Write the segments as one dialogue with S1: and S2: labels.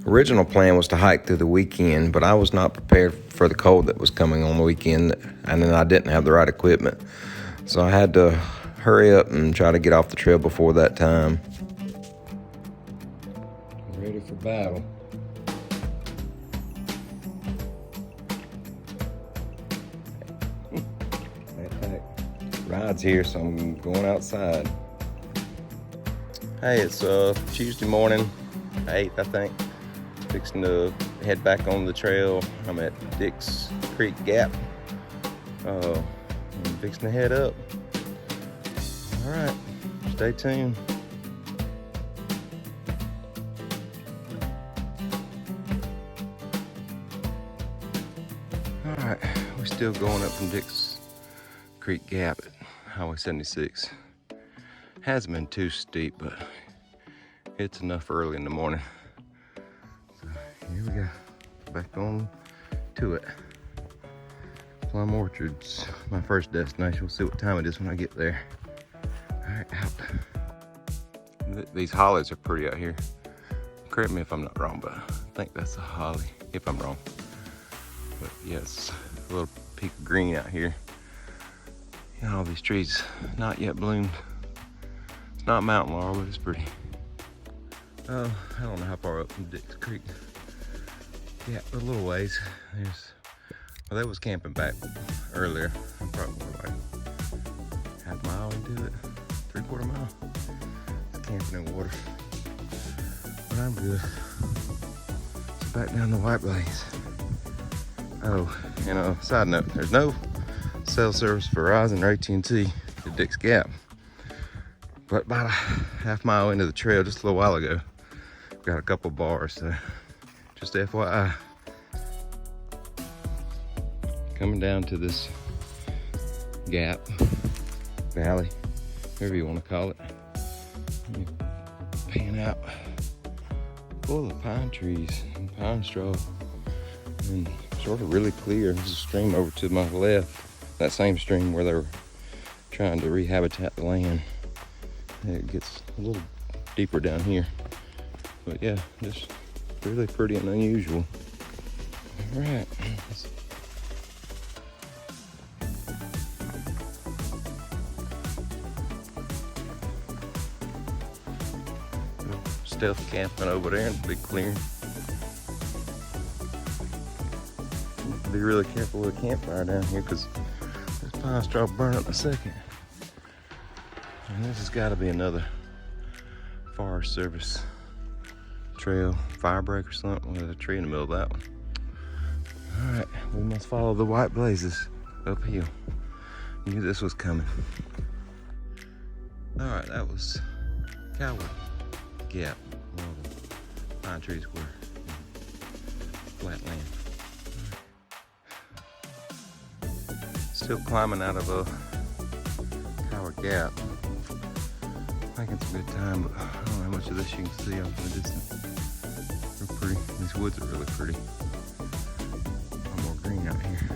S1: Original plan was to hike through the weekend, but I was not prepared for the cold that was coming on the weekend, and then I didn't have the right equipment. So I had to hurry up and try to get off the trail before that time. Ready for battle. Ride's here, so I'm going outside. Hey, it's Tuesday morning, 8th, I think. Fixing to head back on the trail. I'm at Kimsey Creek Gap. I'm fixing to head up. All right, stay tuned. All right, we're still going up from Kimsey Creek Gap at Highway 76. Hasn't been too steep, but it's enough early in the morning. So here we go, back on to it. Plum Orchard's my first destination. We'll see what time it is when I get there. All right, out. These hollies are pretty out here. Correct me if I'm not wrong, but I think that's a holly, if I'm wrong. But yes, a little peak of green out here. You know, all these trees not yet bloomed. It's not mountain laurel, but it's pretty. I don't know how far up from Kimsey Creek. Yeah, a little ways. Well, they was camping back earlier. I'm probably like half mile into it, 3/4 mile. It's camping in water, but I'm good. So back down the White Blaze. Oh, and a side note, there's no cell service for Verizon or AT&T at Dick's Gap. But about a half mile into the trail, just a little while ago, got a couple bars, so just FYI. Coming down to this gap, valley, whatever you want to call it. Let me pan out, full of pine trees and pine straw, and sort of really clear. There's a stream over to my left, that same stream where they were trying to rehabitat the land. It gets a little deeper down here, but yeah, just really pretty and unusual. All right. Stealth camping over there in the big clearing. Be really careful with a campfire down here because this pine straw will burn up in a second. And this has got to be another Forest Service trail, fire break or something. There's a tree in the middle of that one. All right, we must follow the White Blazes uphill. Knew this was coming. All right, that was Coward Gap. Well, the pine trees were flat land. Still climbing out of a Coward Gap. I think it's a good time, but I don't know how much of this you can see off in the distance. Real pretty. These woods are really pretty. A lot more green out here.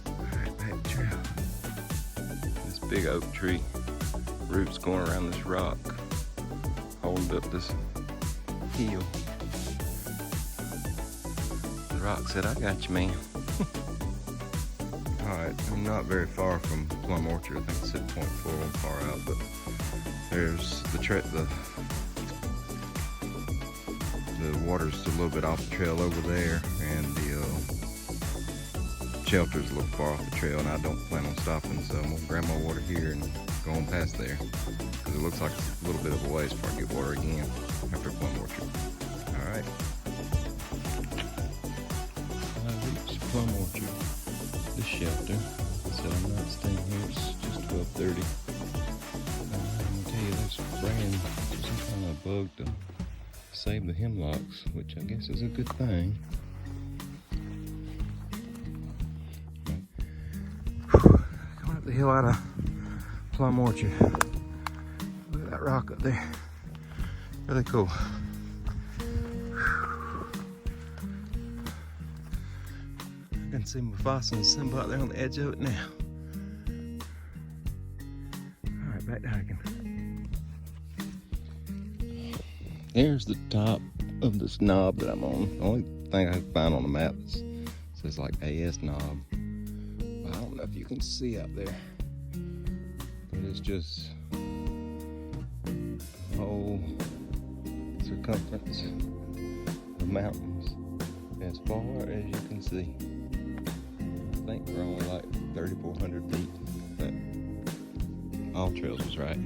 S1: Alright, back trail. This big oak tree, roots going around this rock, holding up this hill. The rock said, "I got you, man." Alright, I'm not very far from Plum Orchard. I think it's at 0.4 far out, but there's the water's a little bit off the trail over there, and the shelter's a little far off the trail, and I don't plan on stopping, so I'm gonna grab my water here and go on past there, because it looks like it's a little bit of a ways before I get water again after Plum Orchard. Alright. I reached Plum Orchard, the shelter, so I'm not staying here. It's just 12:30. I'm gonna tell you, they're spraying some kind of bug to save the hemlocks, which I guess is a good thing. Coming up the hill out of Plum Orchard. Look at that rock up there. Really cool. I can see Mufasa and Simba out there on the edge of it now. All right, back to hiking. There's the top of this knob that I'm on. The only thing I can find on the map says like AS knob. But I don't know if you can see out there. But it's just the whole circumference of mountains as far as you can see. I think we're only like 3,400 feet. But all trails was right.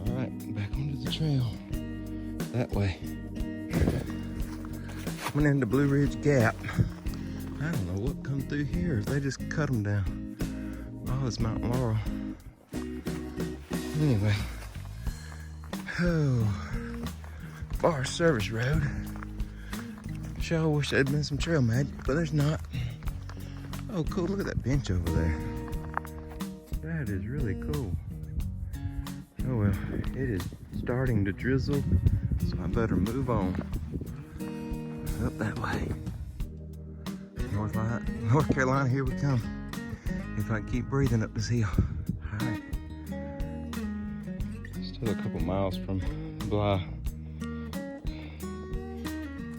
S1: Alright, back onto the trail. That way. Coming into Blue Ridge Gap. I don't know what come through here. They just cut them down. Oh, it's Mount Laurel. Anyway. Oh. Forest Service Road. Sure wish there'd been some trail magic, but there's not. Oh, cool. Look at that bench over there. That is really cool. Oh well, it is starting to drizzle, so I better move on. Up that way. North Carolina, here we come. If I can keep breathing up this hill. Alright. Still a couple miles from Bly.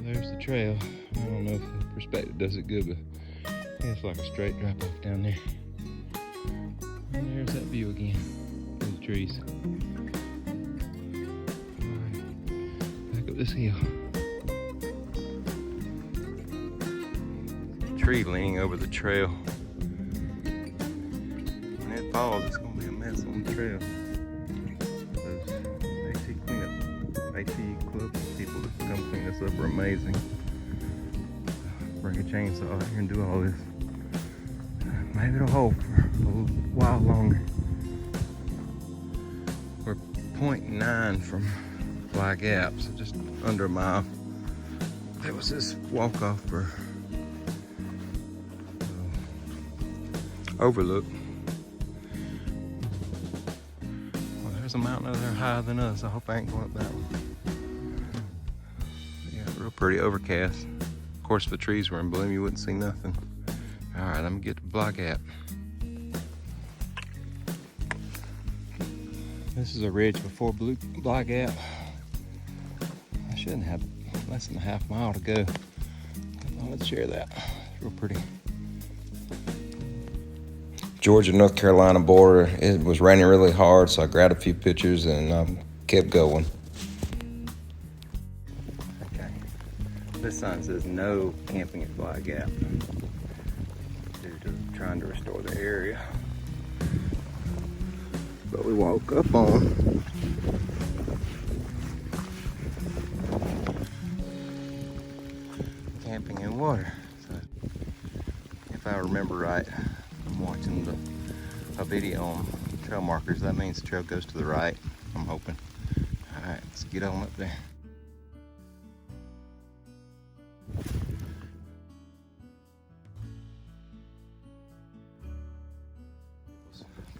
S1: There's the trail. I don't know if the perspective does it good, but it's like a straight drop off down there. And there's that view again. Those trees. Alright. Back up this hill. Tree leaning over the trail. When it falls, it's going to be a mess on the trail. Those AT Club people that come clean this up are amazing. Bring a chainsaw out here and do all this. Maybe it'll hold for a little while longer. We're 0.9 from Bly Gap, so just under a mile. There was this walk off for overlook. Well, there's a mountain over there higher than us. I hope I ain't going up that one. Yeah, real pretty overcast. Of course, if the trees were in bloom, you wouldn't see nothing. All right, I'm gonna get to Bly Gap. This is a ridge before Bly Gap. I shouldn't have less than a half mile to go. Come on, let's share that. It's real pretty. Georgia-North Carolina border. It was raining really hard, so I grabbed a few pictures and kept going. Okay. This sign says no camping at Bly Gap due to trying to restore the area. But we woke up on camping in water. So if I remember right, I'm watching a video on trail markers. That means the trail goes to the right, I'm hoping. All right, let's get on up there.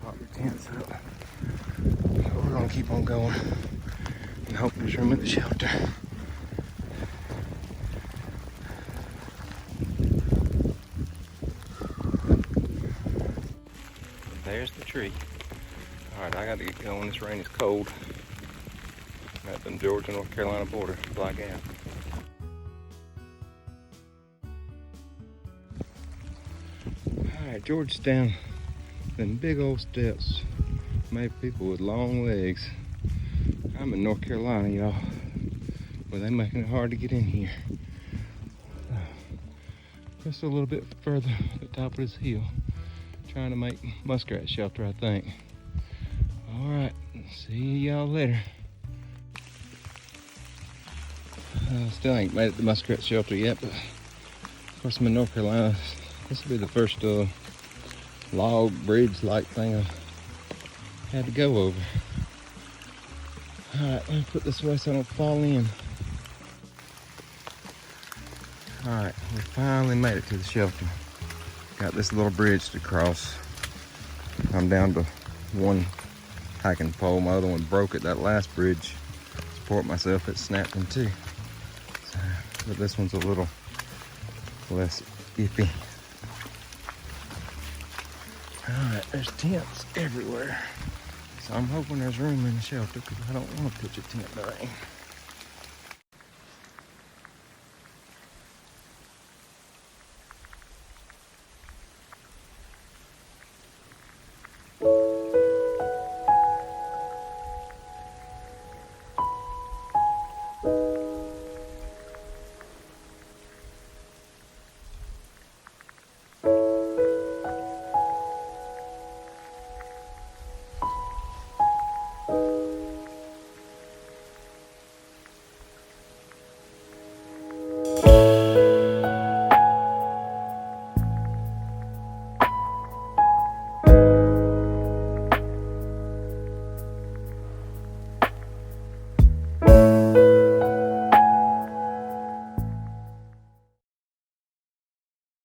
S1: Pop your tents up. We're gonna keep on going and hope there's room at the shelter. There's the tree. All right, I got to get going. This rain is cold. I'm at the Georgia-North Carolina border, Bly Gap. All right, Georgetown. Them big old steps made people with long legs. I'm in North Carolina, y'all, but they're making it hard to get in here. Just a little bit further at the top of this hill. Trying to make muskrat shelter, I think. All right, see y'all later. Still ain't made it to muskrat shelter yet, but of course I'm in North Carolina. This will be the first log bridge-like thing I had to go over. All right, let me put this away so I don't fall in. All right, we finally made it to the shelter. Got this little bridge to cross. I'm down to one hiking pole. My other one broke at that last bridge. Support myself, it snapped in two. So, but this one's a little less iffy. All right, there's tents everywhere. So I'm hoping there's room in the shelter because I don't want to pitch a tent in the rain.